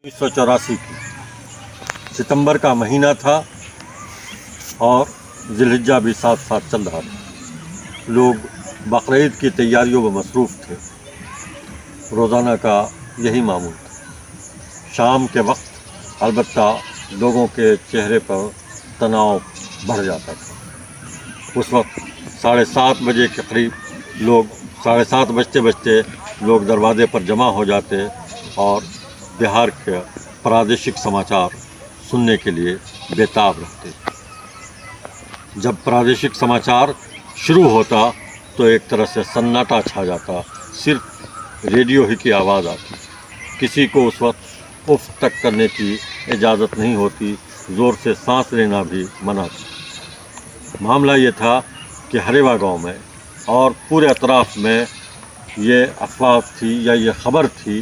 1984 की सितंबर का महीना था और ज़िलहिज्जा भी साथ साथ चल रहा था। लोग बकरीद की तैयारियों में मसरूफ़ थे। रोज़ाना का यही मामूल था। शाम के वक्त अलबत्ता लोगों के चेहरे पर तनाव बढ़ जाता था। उस वक्त 7:30 बजे के करीब लोग 7:30 बजते लोग दरवाजे पर जमा हो जाते और बिहार के प्रादेशिक समाचार सुनने के लिए बेताब रहते। जब प्रादेशिक समाचार शुरू होता तो एक तरह से सन्नाटा छा जाता, सिर्फ रेडियो ही की आवाज़ आती। किसी को उस वक्त उफ तक करने की इजाज़त नहीं होती, ज़ोर से सांस लेना भी मना था। मामला ये था कि हरेवा गांव में और पूरे अतराफ़ में ये अफवाह थी या ये ख़बर थी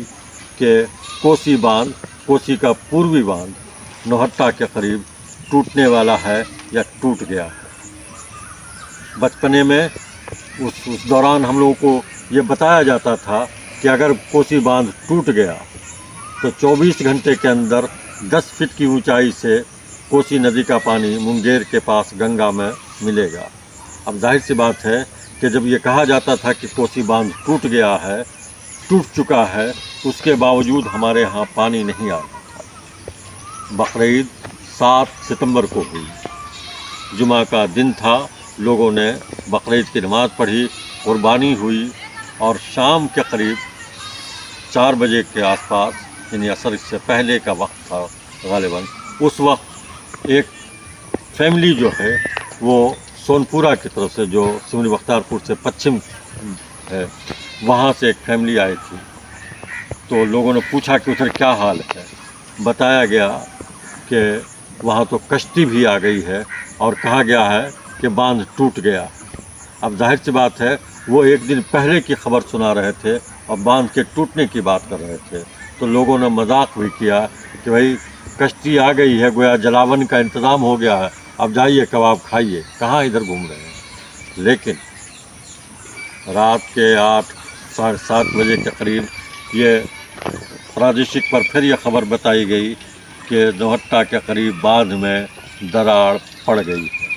कि कोसी बांध, कोसी का पूर्वी बांध नौहट्टा के करीब टूटने वाला है या टूट गया है। बचपने में उस दौरान हम लोगों को ये बताया जाता था कि अगर कोसी बांध टूट गया तो 24 घंटे के अंदर 10 फीट की ऊंचाई से कोसी नदी का पानी मुंगेर के पास गंगा में मिलेगा। अब जाहिर सी बात है कि जब ये कहा जाता था कि कोसी बांध टूट गया है, टूट चुका है, उसके बावजूद हमारे यहाँ पानी नहीं आ रहा था। बकरीद 7 सितंबर को हुई, जुमा का दिन था। लोगों ने बकरीद की नमाज़ पढ़ी, कुर्बानी हुई और शाम के करीब 4 बजे के आसपास, यानी असर से पहले का वक्त था गालिबन, उस वक्त एक फैमिली जो है वो सोनपुरा की तरफ से, जो सिमरी बख्तियारपुर से पश्चिम है, वहाँ से एक फैमिली आई थी। तो लोगों ने पूछा कि उधर क्या हाल है। बताया गया कि वहाँ तो कश्ती भी आ गई है और कहा गया है कि बांध टूट गया। अब जाहिर सी बात है वो एक दिन पहले की खबर सुना रहे थे और बांध के टूटने की बात कर रहे थे। तो लोगों ने मजाक भी किया कि भाई कश्ती आ गई है, गोया जलावन का इंतज़ाम हो गया है, अब जाइए कबाब खाइए, कहाँ इधर घूम रहे हैं। लेकिन रात के 8 साढ़े 7 बजे के करीब ये प्रादेशिक पर फिर यह खबर बताई गई कि नौहट्टा के करीब बांध में दरार पड़ गई है।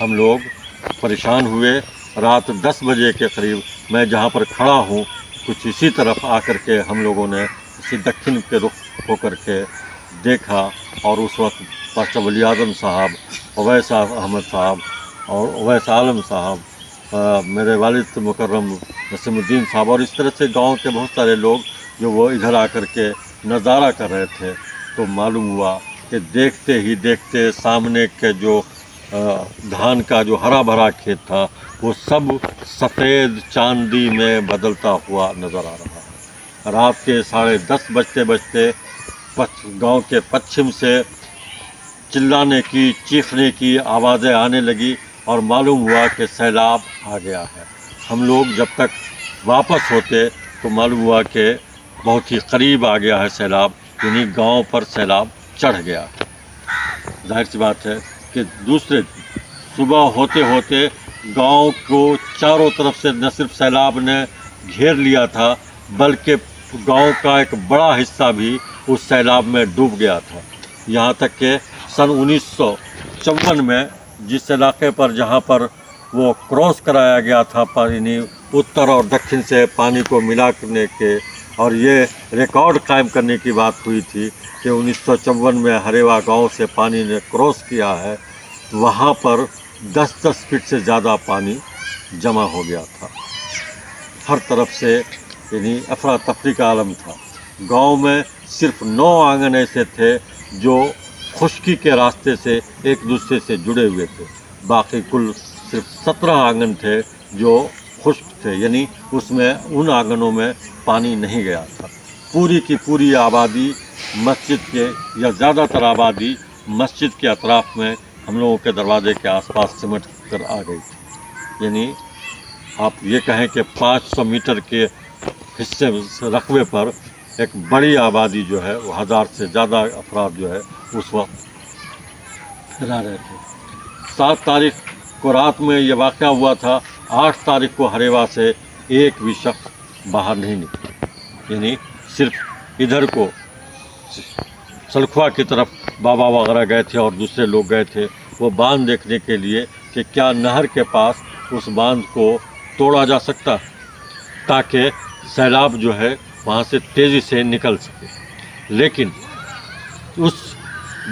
हम लोग परेशान हुए। रात 10 बजे के करीब मैं जहाँ पर खड़ा हूँ, कुछ इसी तरफ आकर के हम लोगों ने इसी दक्षिण के रुख होकर के देखा और उस वक्त पाशा वली आज़म साहब, उवैस अहमद साहब और उवैस आलम साहब, मेरे वालिद मुकर्रम नसीमुद्दीन साहब और इस तरह से गांव के बहुत सारे लोग जो वो इधर आकर के नज़ारा कर रहे थे। तो मालूम हुआ कि देखते ही देखते सामने के जो धान का जो हरा भरा खेत था वो सब सफ़ेद चांदी में बदलता हुआ नज़र आ रहा है। रात के 10:30 बजते गांव के पश्चिम से चिल्लाने की, चीखने की आवाज़ें आने लगी और मालूम हुआ कि सैलाब आ गया है। हम लोग जब तक वापस होते तो मालूम हुआ कि बहुत ही करीब आ गया है सैलाब, यानी गांव पर सैलाब चढ़ गया है। जाहिर सी बात है कि दूसरे सुबह होते होते गांव को चारों तरफ से न सिर्फ सैलाब ने घेर लिया था, बल्कि गांव का एक बड़ा हिस्सा भी उस सैलाब में डूब गया था। यहाँ तक कि सन 1954 में जिस इलाके पर जहाँ पर वो क्रॉस कराया गया था पानी, उत्तर और दक्षिण से पानी को मिलाने के, और ये रिकॉर्ड कायम करने की बात हुई थी कि 1954 में हरेवा गांव से पानी ने क्रॉस किया है, वहाँ पर 10-10 फीट से ज़्यादा पानी जमा हो गया था। हर तरफ से यानी अफरा तफरी का आलम था। गांव में सिर्फ 9 आंगन ऐसे थे जो खुश्की के रास्ते से एक दूसरे से जुड़े हुए थे, बाकी कुल सिर्फ 17 आंगन थे जो खुश्क थे, यानी उसमें उन आंगनों में पानी नहीं गया था। पूरी की पूरी आबादी मस्जिद के, या ज़्यादातर आबादी मस्जिद के अतराफ़ में हम लोगों के दरवाजे के आसपास सिमट कर आ गई थी। यानी आप ये कहें कि 500 मीटर के हिस्से रकबे पर एक बड़ी आबादी जो है वो 1000 से ज़्यादा अफराद जो है उस वक्त रह रहे थे। 7 तारीख को रात में ये वाक़या हुआ था। 8 तारीख को हरेवा से एक भी शख्स बाहर नहीं निकला, यानी सिर्फ इधर को सलखुआ की तरफ बाबा वगैरह गए थे और दूसरे लोग गए थे वो बांध देखने के लिए कि क्या नहर के पास उस बांध को तोड़ा जा सकता ताकि सैलाब जो है वहाँ से तेज़ी से निकल सके। लेकिन उस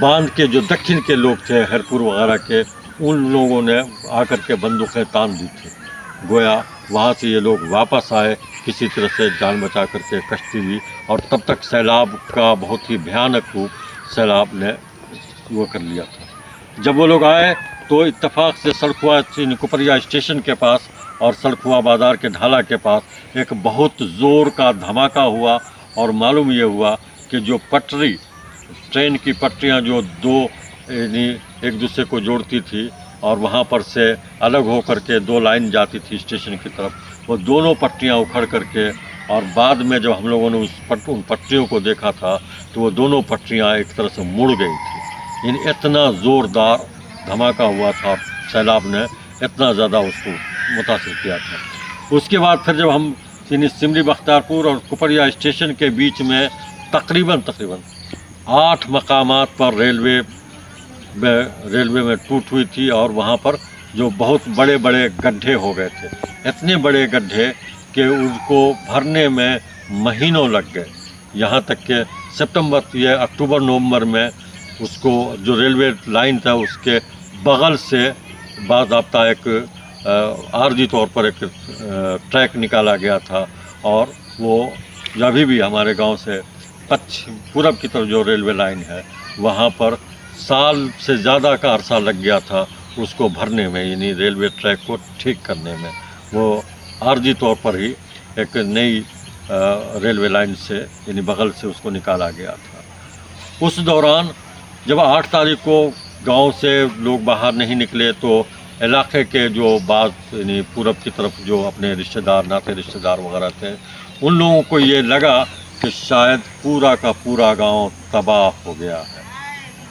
बांध के जो दक्षिण के लोग थे हरपुर वगैरह के, उन लोगों ने आकर के बंदूकें तान दी थी। गोया वहाँ से ये लोग वापस आए किसी तरह से जान बचा करके कश्ती ली, और तब तक सैलाब का बहुत ही भयानक रूप सैलाब ने वो कर लिया था। जब वो लोग आए तो इत्तेफाक से सलखुआ कुपरिया स्टेशन के पास और सलखुआ बाज़ार के ढाला के पास एक बहुत ज़ोर का धमाका हुआ, और मालूम ये हुआ कि जो पटरी, ट्रेन की पटरियां जो दो एक दूसरे को जोड़ती थी और वहाँ पर से अलग हो करके दो लाइन जाती थी स्टेशन की तरफ, वो दोनों पटरियाँ उखड़ करके, और बाद में जब हम लोगों ने उन पटरियों को देखा था तो वो दोनों पटरियाँ एक तरह से मुड़ गई थी। यानी इतना ज़ोरदार धमाका हुआ था, सैलाब ने इतना ज़्यादा उसको मुतासिर किया था। उसके बाद फिर जब हम सिमरी बख्तियारपुर और कुपरिया स्टेशन के बीच में तकरीबन 8 मकामात पर रेलवे में टूट हुई थी, और वहाँ पर जो बहुत बड़े बड़े गड्ढे हो गए थे, इतने बड़े गड्ढे कि उसको भरने में महीनों लग गए। यहाँ तक कि अक्टूबर नवंबर में उसको जो रेलवे लाइन था उसके बगल से बाज़ाब्ता एक आर्जी तौर पर एक ट्रैक निकाला गया था, और वो अभी भी हमारे गांव से पूरब की तरफ जो रेलवे लाइन है वहाँ पर साल से ज़्यादा का अरसा लग गया था उसको भरने में, यानी रेलवे ट्रैक को ठीक करने में। वो आर्जी तौर पर ही एक नई रेलवे लाइन से यानी बगल से उसको निकाला गया था। उस दौरान जब 8 तारीख को गांव से लोग बाहर नहीं निकले तो इलाके के जो बाज़ यानी पूरब की तरफ जो अपने रिश्तेदार, नाते रिश्तेदार वगैरह थे, उन लोगों को ये लगा कि शायद पूरा का पूरा गांव तबाह हो गया है,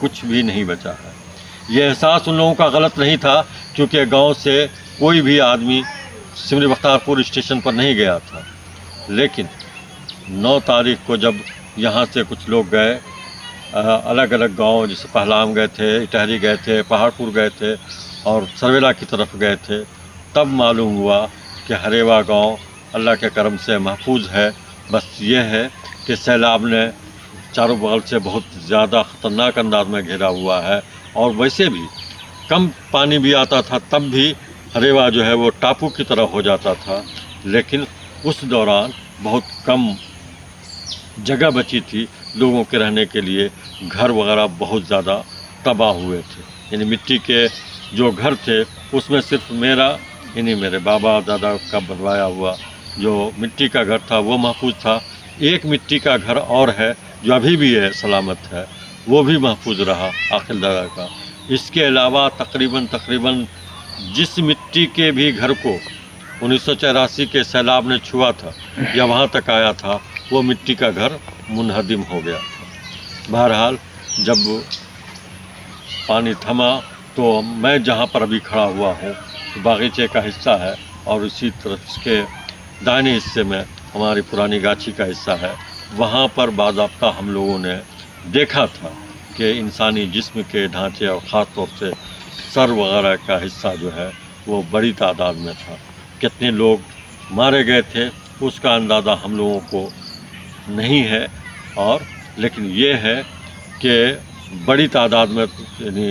कुछ भी नहीं बचा है। ये एहसास उन लोगों का गलत नहीं था, क्योंकि गांव से कोई भी आदमी सिमरी बख्तियारपुर स्टेशन पर नहीं गया था। लेकिन 9 तारीख को जब यहाँ से कुछ लोग गए अलग अलग गांव, जैसे पहलाम गए थे, इटहरी गए थे, पहाड़पुर गए थे और सरवेला की तरफ गए थे, तब मालूम हुआ कि हरेवा गांव अल्लाह के करम से महफूज है। बस ये है कि सैलाब ने चारों बगल से बहुत ज़्यादा ख़तरनाक अंदाज में घेरा हुआ है, और वैसे भी कम पानी भी आता था तब भी हरेवा जो है वो टापू की तरह हो जाता था। लेकिन उस दौरान बहुत कम जगह बची थी लोगों के रहने के लिए, घर वगैरह बहुत ज़्यादा तबाह हुए थे। यानी मिट्टी के जो घर थे उसमें सिर्फ मेरा यानी मेरे बाबा दादा का बनवाया हुआ जो मिट्टी का घर था वो महफूज था। एक मिट्टी का घर और है जो अभी भी है, सलामत है, वो भी महफूज रहा आखिर दादा का। इसके अलावा तकरीबन जिस मिट्टी के भी घर को 1984 के सैलाब ने छुआ था या वहाँ तक आया था, वो मिट्टी का घर मुनहदिम हो गया था। बहरहाल जब पानी थमा तो मैं जहाँ पर अभी खड़ा हुआ हूँ बागीचे का हिस्सा है, और इसी तरफ इसके दाहिने हिस्से में हमारी पुरानी गाछी का हिस्सा है। वहाँ पर बाज़ाब्ता हम लोगों ने देखा था कि इंसानी जिस्म के ढांचे और ख़ास तौर से सर वगैरह का हिस्सा जो है वो बड़ी तादाद में था। कितने लोग मारे गए थे उसका अंदाज़ा हम लोगों को नहीं है, और लेकिन ये है कि बड़ी तादाद में यानी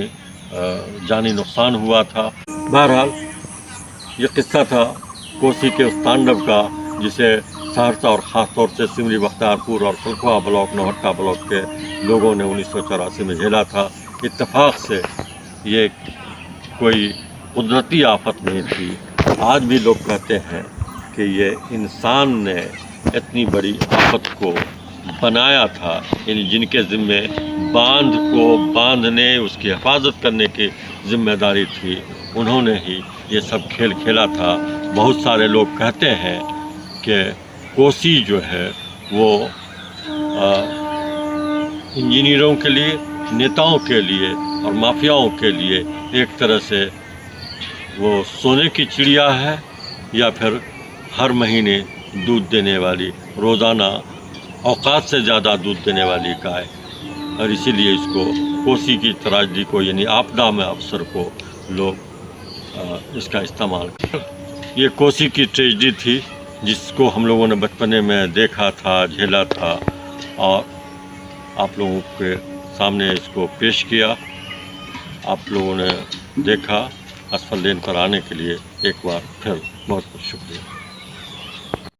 जानी नुकसान हुआ था। बहरहाल ये किस्सा था कोसी के उस तांडव का जिसे सहरसा और ख़ास तौर से सिमरी बख्तियारपुर और सलखुआ ब्लॉक, नौहट्टा ब्लॉक के लोगों ने 1984 में झेला था। इत्तेफाक से ये कोई कुदरती आफत नहीं थी। आज भी लोग कहते हैं कि ये इंसान ने इतनी बड़ी आफत को बनाया था, यानी जिनके ज़िम्मे बांध को बांधने, उसकी हिफाजत करने की ज़िम्मेदारी थी, उन्होंने ही ये सब खेल खेला था। बहुत सारे लोग कहते हैं कि कोसी जो है वो इंजीनियरों के लिए, नेताओं के लिए और माफियाओं के लिए एक तरह से वो सोने की चिड़िया है, या फिर हर महीने दूध देने वाली, रोज़ाना औकात से ज़्यादा दूध देने वाली गाय। اور اسی لیے اس کو کوسی کی تراجدی کو یعنی آپدا میں افسر کو لوگ اس کا استعمال کرتے. یہ کوسی کی ٹریجڈی تھی جس کو ہم لوگوں نے بچپنے میں دیکھا تھا، جھیلا تھا، اور آپ لوگوں کے سامنے اس کو پیش کیا. آپ لوگوں نے دیکھا. اسفل لین پر آنے کے لیے ایک بار پھر بہت بہت شکریہ.